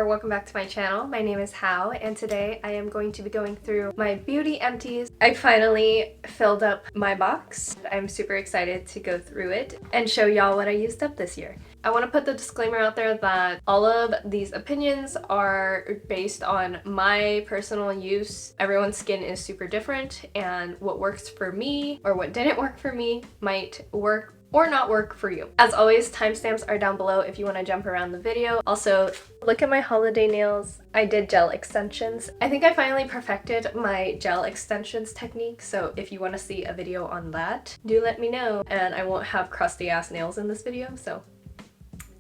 or welcome back to my channel. My name is Hao and today I am going to be going through my beauty empties. I finally filled up my box. I'm super excited to go through it and show y'all what I used up this year. I want to put the disclaimer out there that all of these opinions are based on my personal use. Everyone's skin is super different and what works for me or what didn't work for me might work or not work for you. As always, timestamps are down below if you want to jump around the video. Also, look at my holiday nails. I did gel extensions. I think I finally perfected my gel extensions technique, so if you want to see a video on that, do let me know. And I won't have crusty ass nails in this video, so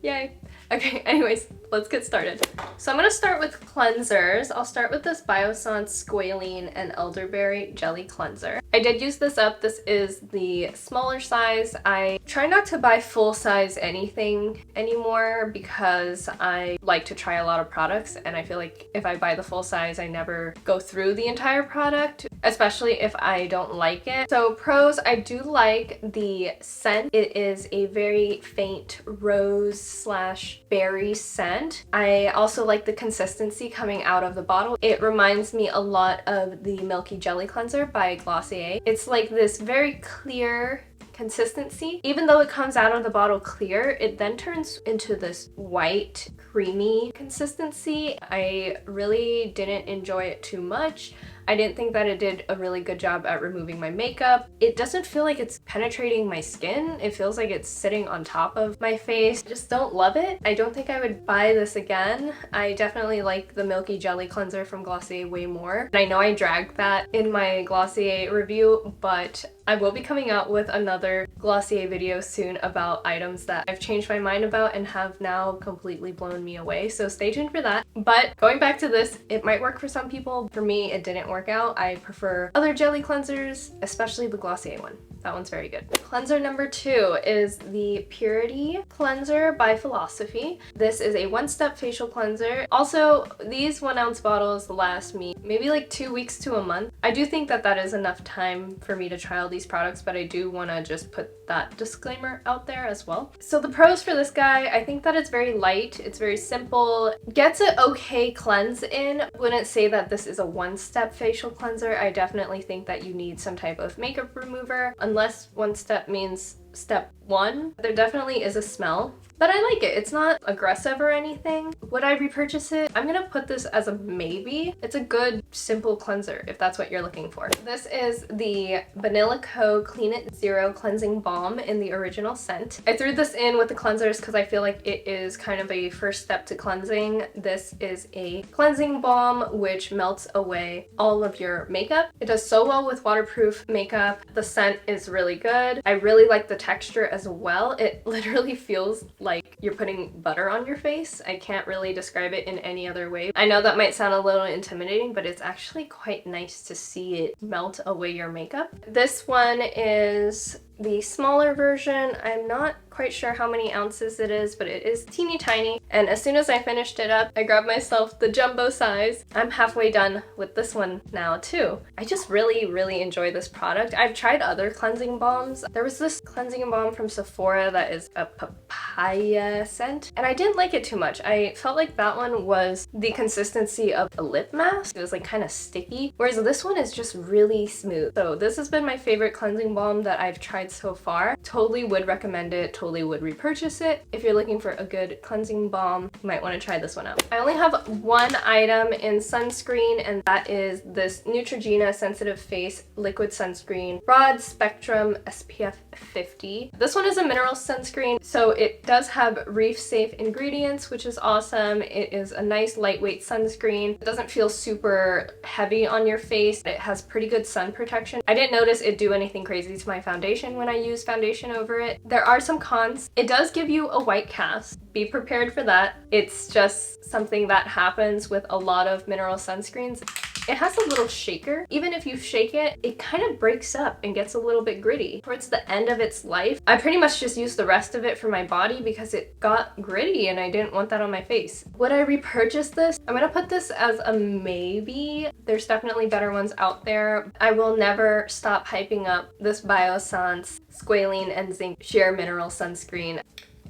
yay. Okay, anyways, let's get started. So I'm gonna start with cleansers. I'll start with this Biossance Squalene and Elderberry Jelly Cleanser. I did use this up. This is the smaller size. I try not to buy full size anything anymore because I like to try a lot of products, and I feel like if I buy the full size, I never go through the entire product, especially if I don't like it. So pros, I do like the scent. It is a very faint rose slash berry scent. I also like the consistency coming out of the bottle. It reminds me a lot of the Milky Jelly Cleanser by Glossier. It's like this very clear consistency. Even though it comes out of the bottle clear, it then turns into this white, creamy consistency. I really didn't enjoy it too much. I didn't think that it did a really good job at removing my makeup. It doesn't feel like it's penetrating my skin. It feels like it's sitting on top of my face. I just don't love it. I don't think I would buy this again. I definitely like the Milky Jelly Cleanser from Glossier way more. And I know I dragged that in my Glossier review, but I will be coming out with another Glossier video soon about items that I've changed my mind about and have now completely blown me away, so stay tuned for that. But going back to this, it might work for some people. For me, it didn't work out. I prefer other jelly cleansers, especially the Glossier one. That one's very good. Cleanser number 2 is the Purity Cleanser by Philosophy. This is a one-step facial cleanser. Also, these 1 ounce bottles last me maybe like 2 weeks to a month. I do think that that is enough time for me to trial these products, but I do want to just put that disclaimer out there as well. So the pros for this guy, I think that it's very light, it's very simple, gets an okay cleanse in. Wouldn't say that this is a one-step facial cleanser. I definitely think that you need some type of makeup remover, unless one step means step 1. There definitely is a smell, but I like it. It's not aggressive or anything. Would I repurchase it? I'm gonna put this as a maybe. It's a good, simple cleanser if that's what you're looking for. This is the Vanilla Co. Clean It Zero Cleansing Balm in the original scent. I threw this in with the cleansers because I feel like it is kind of a first step to cleansing. This is a cleansing balm which melts away all of your makeup. It does so well with waterproof makeup. The scent is really good. I really like the texture as well. It literally feels like you're putting butter on your face. I can't really describe it in any other way. I know that might sound a little intimidating, but it's actually quite nice to see it melt away your makeup. This one is the smaller version. I'm not quite sure how many ounces it is, but it is teeny tiny. And as soon as I finished it up, I grabbed myself the jumbo size. I'm halfway done with this one now too. I just really enjoy this product. I've tried other cleansing balms. There was this cleansing balm from Sephora that is a papaya scent, and I didn't like it too much. I felt like that one was the consistency of a lip mask. It was like kind of sticky, whereas this one is just really smooth. So this has been my favorite cleansing balm that I've tried so far. Totally would recommend it, totally would repurchase it. If you're looking for a good cleansing balm, you might want to try this one out. I only have one item in sunscreen, and that is this Neutrogena Sensitive Face Liquid Sunscreen Broad Spectrum SPF 50. This one is a mineral sunscreen, so it does have reef safe ingredients, which is awesome. It is a nice lightweight sunscreen. It doesn't feel super heavy on your face. It has pretty good sun protection. I didn't notice it do anything crazy to my foundation when I use foundation over it. There are some cons. It does give you a white cast. Be prepared for that. It's just something that happens with a lot of mineral sunscreens. It has a little shaker. Even if you shake it, it kind of breaks up and gets a little bit gritty. Towards the end of its life, I pretty much just used the rest of it for my body because it got gritty and I didn't want that on my face. Would I repurchase this? I'm gonna put this as a maybe. There's definitely better ones out there. I will never stop hyping up this Biossance Squalene and Zinc Sheer Mineral Sunscreen.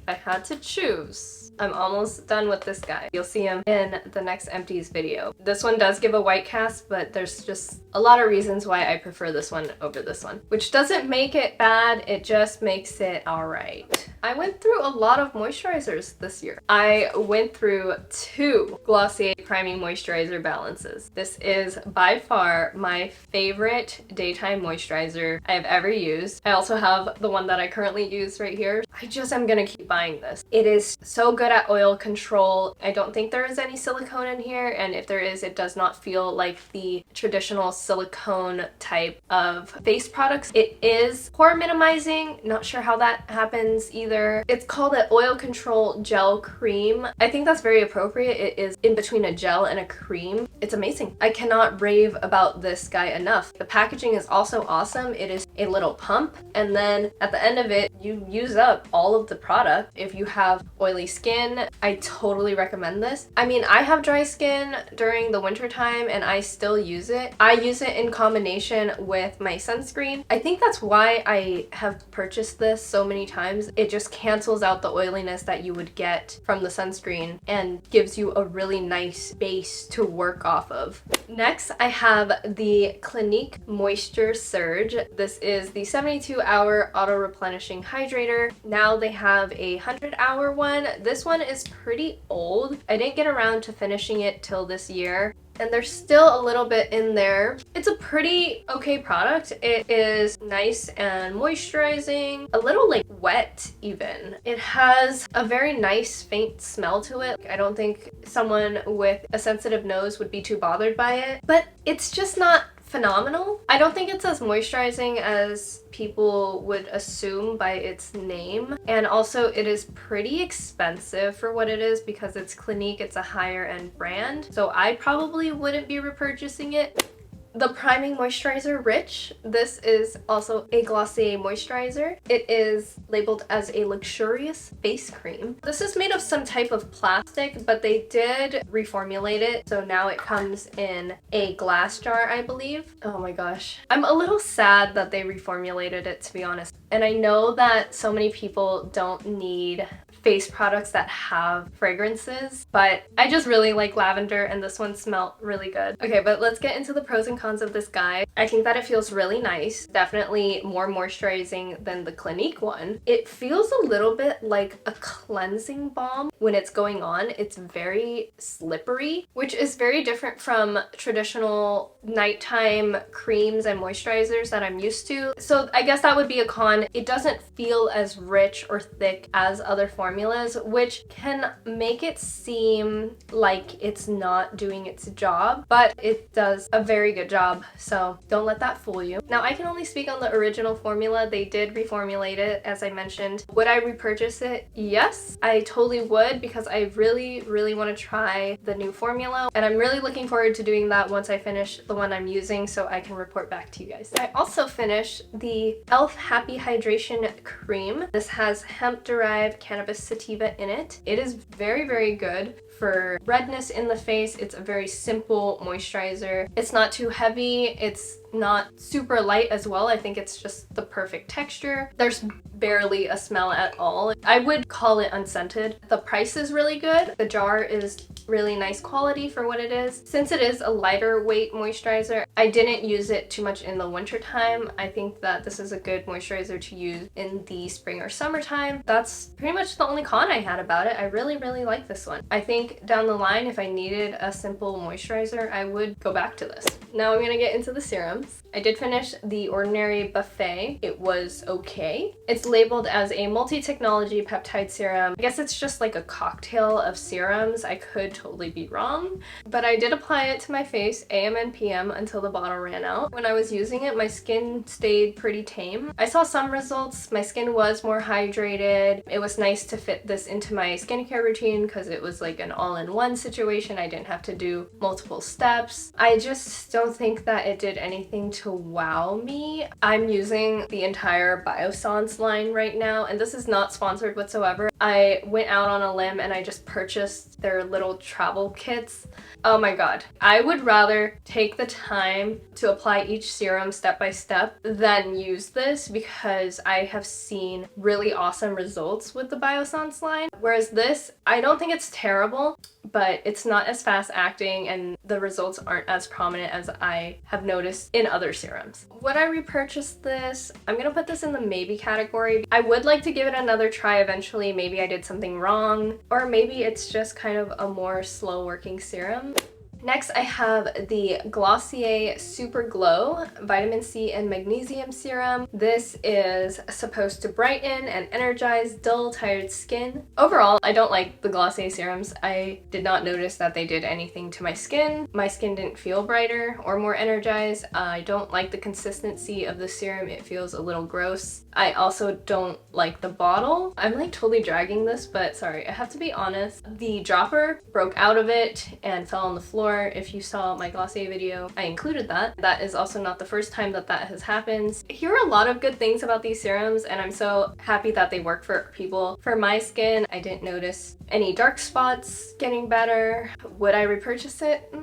I had to choose, I'm almost done with this guy. You'll see him in the next empties video. This one does give a white cast, but there's just a lot of reasons why I prefer this one over this one, which doesn't make it bad, it just makes it alright. I went through a lot of moisturizers this year. I went through 2 Glossier Priming Moisturizer balances. This is by far my favorite daytime moisturizer I've ever used. I also have the one that I currently use right here. I just am gonna keep buying this. It is so good at oil control. I don't think there is any silicone in here, and if there is, it does not feel like the traditional silicone type of face products. It is pore minimizing, not sure how that happens either. It's called an oil control gel cream. I think that's very appropriate. It is in between a gel and a cream. It's amazing. I cannot rave about this guy enough. The packaging is also awesome. It is a little pump, and then at the end of it, you use up all of the product. If you have oily skin, I totally recommend this. I mean, I have dry skin during the winter time and I still use it. I use it in combination with my sunscreen. I think that's why I have purchased this so many times. It just cancels out the oiliness that you would get from the sunscreen and gives you a really nice base to work off of. Next, I have the Clinique Moisture Surge. This is the 72-hour auto-replenishing hydrator. Now they have a 100-hour one. This one is pretty old. I didn't get around to finishing it till this year, and there's still a little bit in there. It's a pretty okay product. It is nice and moisturizing, a little like wet even. It has a very nice faint smell to it. I don't think someone with a sensitive nose would be too bothered by it, but it's just not phenomenal. I don't think it's as moisturizing as people would assume by its name, and also it is pretty expensive for what it is because it's Clinique. It's a higher end brand, so I probably wouldn't be repurchasing it. The Priming Moisturizer Rich. This is also a Glossier moisturizer. It is labeled as a luxurious face cream. This is made of some type of plastic, but they did reformulate it, so now it comes in a glass jar, I believe. Oh my gosh. I'm a little sad that they reformulated it, to be honest. And I know that so many people don't need face products that have fragrances, but I just really like lavender and this one smelled really good. Okay, but let's get into the pros and cons of this guy. I think that it feels really nice, definitely more moisturizing than the Clinique one. It feels a little bit like a cleansing balm when it's going on. It's very slippery, which is very different from traditional nighttime creams and moisturizers that I'm used to. So I guess that would be a con. It doesn't feel as rich or thick as other formulas, which can make it seem like it's not doing its job, but it does a very good job, so don't let that fool you. Now, I can only speak on the original formula. They did reformulate it, as I mentioned. Would I repurchase it? Yes, I totally would, because I really want to try the new formula, and I'm really looking forward to doing that once I finish the one I'm using so I can report back to you guys. I also finished the e.l.f. Happy Hydration Cream. This has hemp-derived cannabis sativa in it. It is very good for redness in the face. It's a very simple moisturizer. It's not too heavy. It's not super light as well. I think it's just the perfect texture. There's barely a smell at all. I would call it unscented. The price is really good. The jar is really nice quality for what it is. Since it is a lighter weight moisturizer, I didn't use it too much in the winter time. I think that this is a good moisturizer to use in the spring or summertime. That's pretty much the only con I had about it. I really like this one. I think down the line, if I needed a simple moisturizer, I would go back to this. Now I'm gonna get into the serums. I did finish the Ordinary Buffet. It was okay. It's labeled as a multi-technology peptide serum. I guess it's just like a cocktail of serums. I could totally be wrong, but I did apply it to my face AM and PM until the bottle ran out. When I was using it, my skin stayed pretty tame. I saw some results. My skin was more hydrated. It was nice to fit this into my skincare routine because it was like an all-in-one situation. I didn't have to do multiple steps. I just don't think that it did anything to wow me. I'm using the entire Biossance line right now, and this is not sponsored whatsoever. I went out on a limb and I just purchased their little travel kits. Oh my god. I would rather take the time to apply each serum step by step than use this, because I have seen really awesome results with the Biossance line. Whereas this, I don't think it's terrible, but it's not as fast acting and the results aren't as prominent as I have noticed in other serums. Would I repurchase this? I'm gonna put this in the maybe category. I would like to give it another try eventually. Maybe I did something wrong, or maybe it's just kind of a more slow working serum. Next, I have the Glossier Super Glow Vitamin C and Magnesium Serum. This is supposed to brighten and energize dull, tired skin. Overall, I don't like the Glossier serums. I did not notice that they did anything to my skin. My skin didn't feel brighter or more energized. I don't like the consistency of the serum. It feels a little gross. I also don't like the bottle. I'm like totally dragging this, but sorry, I have to be honest. The dropper broke out of it and fell on the floor. If you saw my Glossier video, I included that. That is also not the first time that that has happened. I hear a lot of good things about these serums, and I'm so happy that they work for people. For my skin, I didn't notice any dark spots getting better. Would I repurchase it?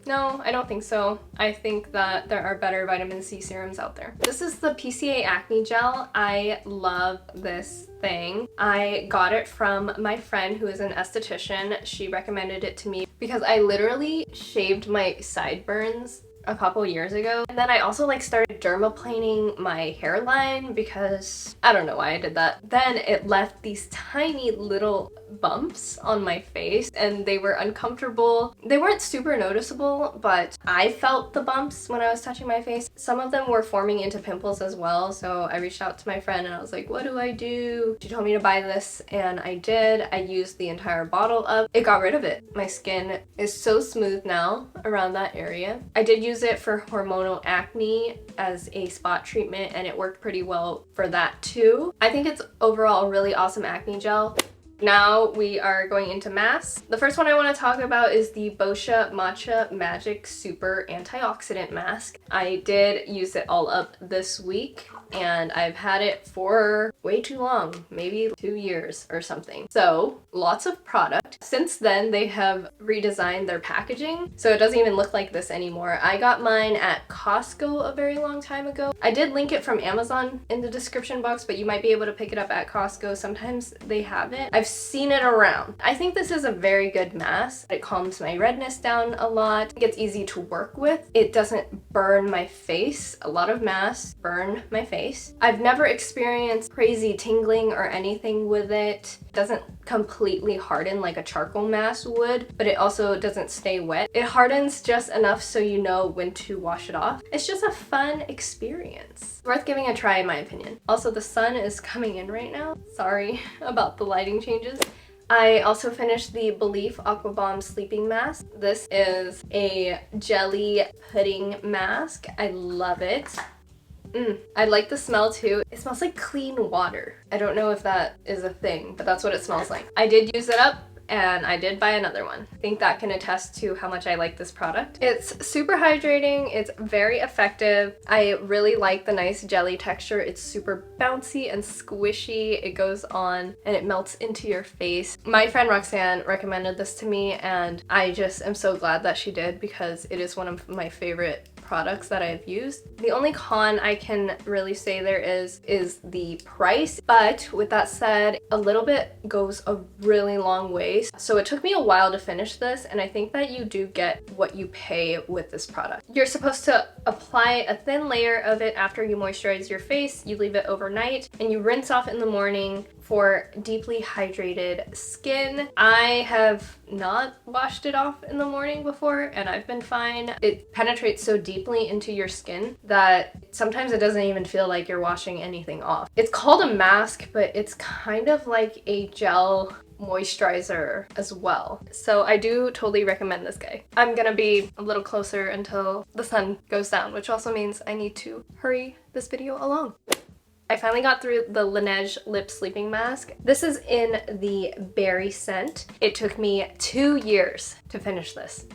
No, I don't think so. I think that there are better vitamin C serums out there. This is the PCA Acne Gel. I love this thing. I got it from my friend who is an esthetician. She recommended it to me because I literally shaved my sideburns a couple years ago. And then I also like started dermaplaning my hairline because I don't know why I did that. Then it left these tiny little bumps on my face and they were uncomfortable. They weren't super noticeable, but I felt the bumps when I was touching my face. Some of them were forming into pimples as well, so I reached out to my friend and I was like, what do I do? She told me to buy this and I did. I used the entire bottle up. It got rid of it. My skin is so smooth now around that area. I did use it for hormonal acne as a spot treatment and it worked pretty well for that too. I think it's overall a really awesome acne gel. Now we are going into masks. The first one I want to talk about is the Boscia Matcha Magic Super Antioxidant Mask. I did use it all up this week and I've had it for way too long, maybe 2 years or something. So lots of product. Since then they have redesigned their packaging so it doesn't even look like this anymore. I got mine at Costco a very long time ago. I did link it from Amazon in the description box, but you might be able to pick it up at Costco. Sometimes they have it. I've seen it around. I think this is a very good mask. It calms my redness down a lot. It's easy to work with. It doesn't burn my face. A lot of masks burn my face. I've never experienced crazy tingling or anything with it. It doesn't completely harden like a charcoal mask would, but it also doesn't stay wet. It hardens just enough so you know when to wash it off. It's just a fun experience. Worth giving a try in my opinion. Also, the sun is coming in right now. Sorry about the lighting changes. I also finished the Belief Aqua Bomb Sleeping Mask. This is a jelly pudding mask. I love it. I like the smell too. It smells like clean water. I don't know if that is a thing, but that's what it smells like. I did use it up and I did buy another one. I think that can attest to how much I like this product. It's super hydrating, it's very effective. I really like the nice jelly texture. It's super bouncy and squishy. It goes on and it melts into your face. My friend Roxanne recommended this to me and I just am so glad that she did because it is one of my favorite products that I've used. The only con I can really say there is the price, but with that said, a little bit goes a really long way. So it took me a while to finish this and I think that you do get what you pay with this product. You're supposed to apply a thin layer of it after you moisturize your face, you leave it overnight, and you rinse off in the morning for deeply hydrated skin. I have not washed it off in the morning before and I've been fine. It penetrates so deeply into your skin that sometimes it doesn't even feel like you're washing anything off. It's called a mask, but it's kind of like a gel moisturizer as well. So I do totally recommend this guy. I'm gonna be a little closer until the sun goes down, which also means I need to hurry this video along. I finally got through the Laneige Lip Sleeping Mask. This is in the berry scent. It took me 2 years to finish this.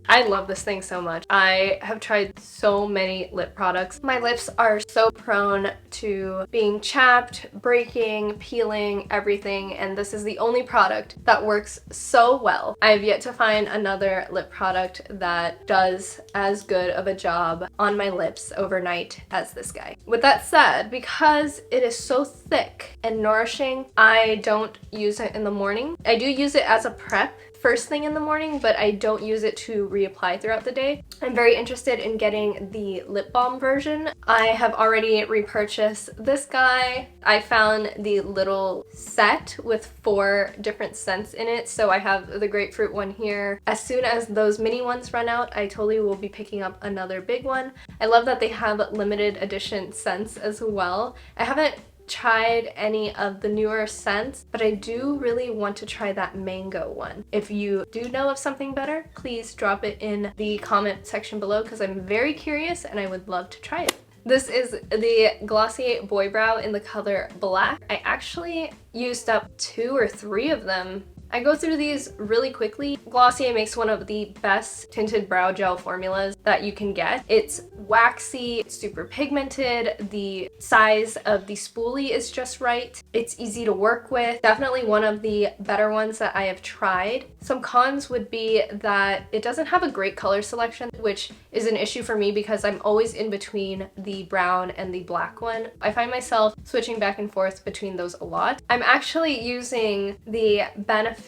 I love this thing so much. I have tried so many lip products. My lips are so prone to being chapped, breaking, peeling, everything, and this is the only product that works so well. I have yet to find another lip product that does as good of a job on my lips overnight as this guy. With that said, because it is so thick and nourishing, I don't use it in the morning. I do use it as a prep first thing in the morning, but I don't use it to reapply throughout the day. I'm very interested in getting the lip balm version. I have already repurchased this guy. I found the little set with 4 different scents in it, so I have the grapefruit one here. As soon as those mini ones run out, I totally will be picking up another big one. I love that they have limited edition scents as well. I haven't tried any of the newer scents, but I do really want to try that mango one. If you do know of something better, please drop it in the comment section below because I'm very curious and I would love to try it. This is the Glossier Boy Brow in the color black. I actually used up 2 or 3 of them. I go through these really quickly. Glossier makes one of the best tinted brow gel formulas that you can get. It's waxy, it's super pigmented, the size of the spoolie is just right. It's easy to work with. Definitely one of the better ones that I have tried. Some cons would be that it doesn't have a great color selection, which is an issue for me because I'm always in between the brown and the black one. I find myself switching back and forth between those a lot. I'm actually using the Benefit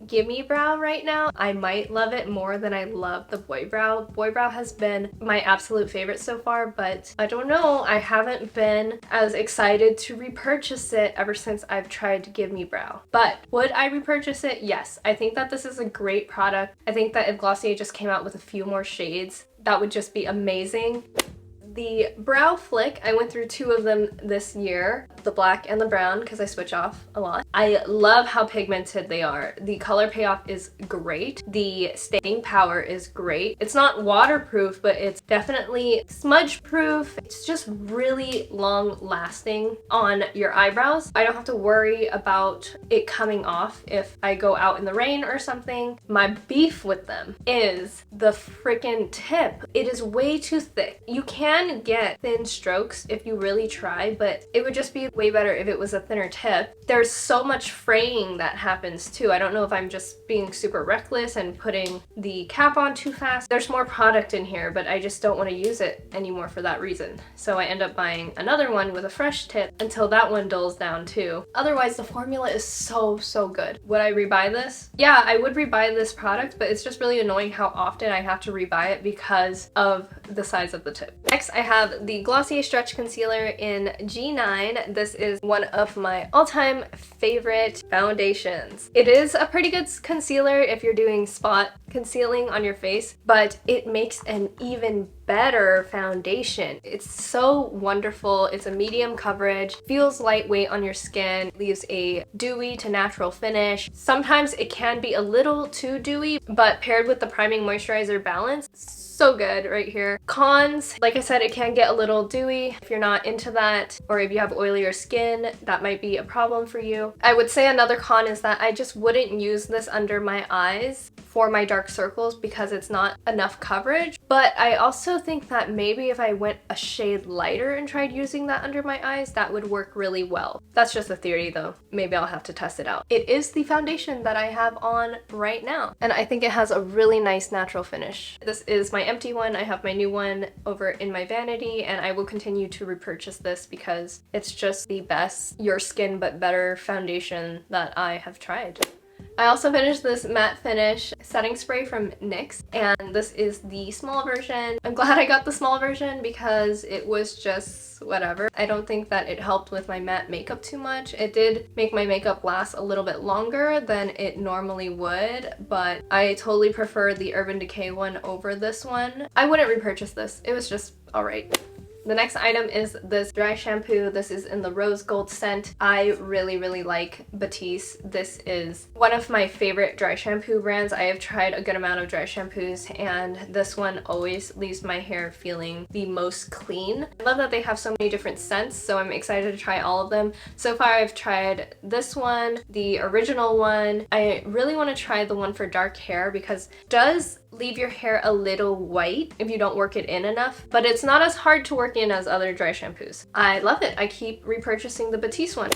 Gimme Brow right now. I might love it more than I love the Boy Brow. Boy Brow has been my absolute favorite so far, but I don't know, I haven't been as excited to repurchase it ever since I've tried Gimme Brow. But would I repurchase it? Yes. I think that this is a great product. I think that if Glossier just came out with a few more shades, that would just be amazing. The Brow Flick, I went through 2 of them this year, the black and the brown, because I switch off a lot. I love how pigmented they are. The color payoff is great. The staying power is great. It's not waterproof, but it's definitely smudge proof. It's just really long lasting on your eyebrows. I don't have to worry about it coming off if I go out in the rain or something. My beef with them is the freaking tip. It is way too thick. You can get thin strokes if you really try, but it would just be way better if it was a thinner tip. There's so much fraying that happens too. I don't know if I'm just being super reckless and putting the cap on too fast. There's more product in here, but I just don't want to use it anymore for that reason. So I end up buying another one with a fresh tip until that one dulls down too. Otherwise, the formula is so good. Would I rebuy this? Yeah, I would rebuy this product, but it's just really annoying how often I have to rebuy it because of the size of the tip. Next, I have the Glossier Stretch Concealer in G9. This is one of my all-time favorite foundations. It is a pretty good concealer if you're doing spot concealing on your face, but it makes an even better foundation. It's so wonderful. It's a medium coverage, feels lightweight on your skin, leaves a dewy to natural finish. Sometimes it can be a little too dewy, but paired with the priming moisturizer balance, so good right here. Cons, like I said, it can get a little dewy. If you're not into that, or if you have oilier skin, that might be a problem for you. I would say another con is that I just wouldn't use this under my eyes for my dark circles because it's not enough coverage. But I also think that maybe if I went a shade lighter and tried using that under my eyes, that would work really well. That's just a theory though. Maybe I'll have to test it out. It is the foundation that I have on right now, and I think it has a really nice natural finish. This is my empty one. I have my new one over in my vanity, and I will continue to repurchase this because it's just the best your skin but better foundation that I have tried. I also finished this matte finish setting spray from NYX, and this is the small version. I'm glad I got the small version because it was just whatever. I don't think that it helped with my matte makeup too much. It did make my makeup last a little bit longer than it normally would, but I totally prefer the Urban Decay one over this one. I wouldn't repurchase this. It was just alright. The next item is this dry shampoo. This is in the rose gold scent. I really like Batiste. This is one of my favorite dry shampoo brands. I have tried a good amount of dry shampoos and this one always leaves my hair feeling the most clean. I love that they have so many different scents, so I'm excited to try all of them. So far I've tried this one, the original one. I really want to try the one for dark hair because it does leave your hair a little white if you don't work it in enough, but it's not as hard to work in as other dry shampoos. I love it. I keep repurchasing the Batiste one.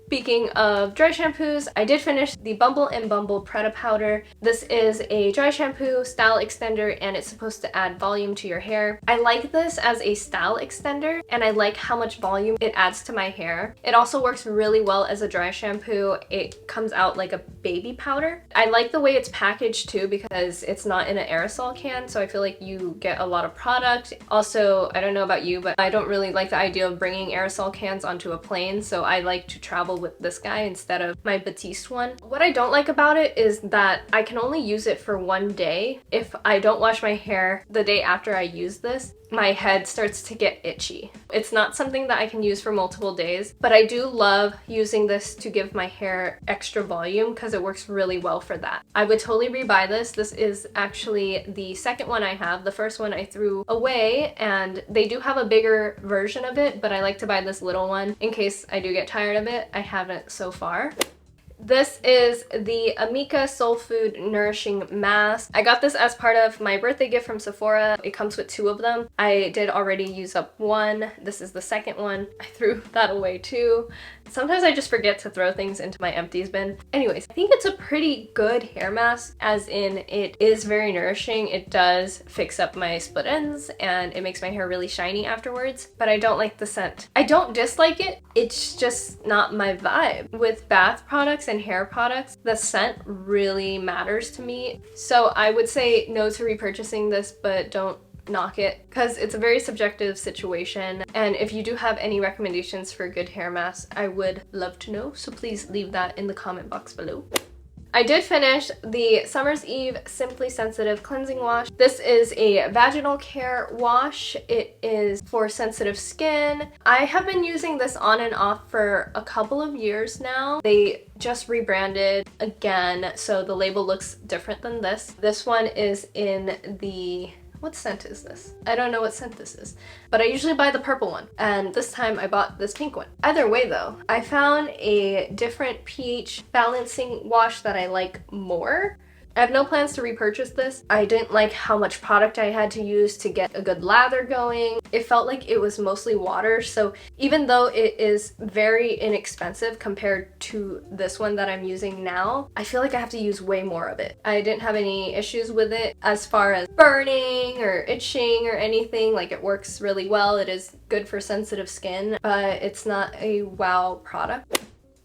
Speaking of dry shampoos, I did finish the Bumble & Bumble Preta Powder. This is a dry shampoo style extender and it's supposed to add volume to your hair. I like this as a style extender and I like how much volume it adds to my hair. It also works really well as a dry shampoo. It comes out like a baby powder. I like the way it's packaged too because it's not in an aerosol can, so I feel like you get a lot of product. Also, I don't know about you, but I don't really like the idea of bringing aerosol cans onto a plane, so I like to travel with this guy instead of my Batiste one. What I don't like about it is that I can only use it for one day. If I don't wash my hair the day after I use this, my head starts to get itchy. It's not something that I can use for multiple days, but I do love using this to give my hair extra volume because it works really well for that. I would totally rebuy this. This is actually the second one I have. The first one I threw away and they do have a bigger version of it, but I like to buy this little one in case I do get tired of it. I haven't so far. This is the Amika Soul Food Nourishing Mask. I got this as part of my birthday gift from Sephora. It comes with 2 of them. I did already use up one. This is the second one. I threw that away too. Sometimes I just forget to throw things into my empties bin. Anyways, I think it's a pretty good hair mask, as in it is very nourishing. It does fix up my split ends and it makes my hair really shiny afterwards, but I don't like the scent. I don't dislike it, it's just not my vibe. With bath products and hair products, the scent really matters to me. So I would say no to repurchasing this, but don't knock it because it's a very subjective situation, and if you do have any recommendations for good hair masks, I would love to know, so please leave that in the comment box below. I did finish the Summer's Eve Simply Sensitive Cleansing Wash. This is a vaginal care wash. It is for sensitive skin. I have been using this on and off for a couple of years now. They just rebranded again, so the label looks different than this. This one is in the... what scent is this? I don't know what scent this is, but I usually buy the purple one, and this time I bought this pink one. Either way though, I found a different pH balancing wash that I like more. I have no plans to repurchase this. I didn't like how much product I had to use to get a good lather going. It felt like it was mostly water, so even though it is very inexpensive compared to this one that I'm using now, I feel like I have to use way more of it. I didn't have any issues with it as far as burning or itching or anything. Like, it works really well. It is good for sensitive skin, but it's not a wow product.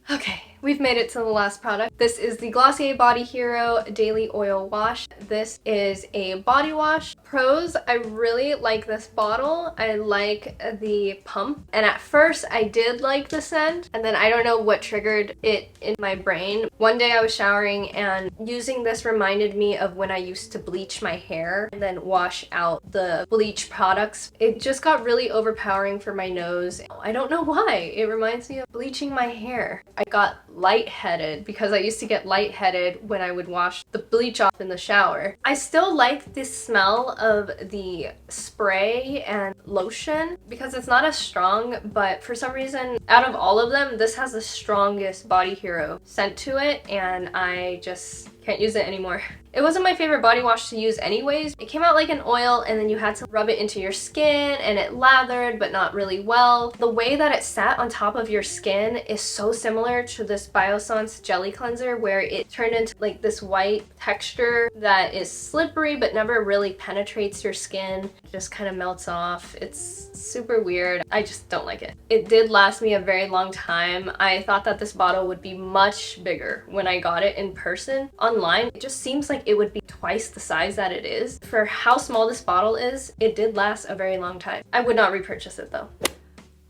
Okay, we've made it to the last product. This is the Glossier Body Hero Daily Oil Wash. This is a body wash. Pros, I really like this bottle. I like the pump. And at first I did like the scent, and then I don't know what triggered it in my brain. One day I was showering and using this reminded me of when I used to bleach my hair and then wash out the bleach products. It just got really overpowering for my nose. I don't know why. It reminds me of bleaching my hair. I got lightheaded because I used to get lightheaded when I would wash the bleach off in the shower. I still like the smell of the spray and lotion because it's not as strong, but for some reason, out of all of them, this has the strongest Body Hero scent to it, and I just can't use it anymore. It wasn't my favorite body wash to use anyways. It came out like an oil and then you had to rub it into your skin and it lathered but not really well. The way that it sat on top of your skin is so similar to this Biossance jelly cleanser where it turned into like this white texture that is slippery but never really penetrates your skin. It just kind of melts off. It's super weird. I just don't like it. It did last me a very long time. I thought that this bottle would be much bigger when I got it in person. Online, it just seems like it would be twice the size that it is. For how small this bottle is, it did last a very long time. I would not repurchase it though.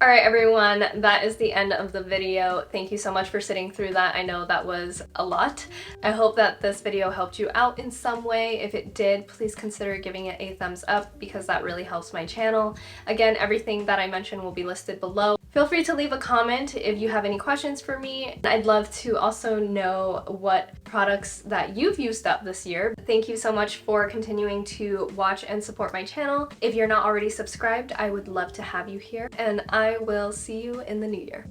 Alright everyone, that is the end of the video. Thank you so much for sitting through that. I know that was a lot. I hope that this video helped you out in some way. If it did, please consider giving it a thumbs up because that really helps my channel. Again, everything that I mentioned will be listed below. Feel free to leave a comment if you have any questions for me. I'd love to also know what products that you've used up this year. Thank you so much for continuing to watch and support my channel. If you're not already subscribed, I would love to have you here, and I will see you in the new year.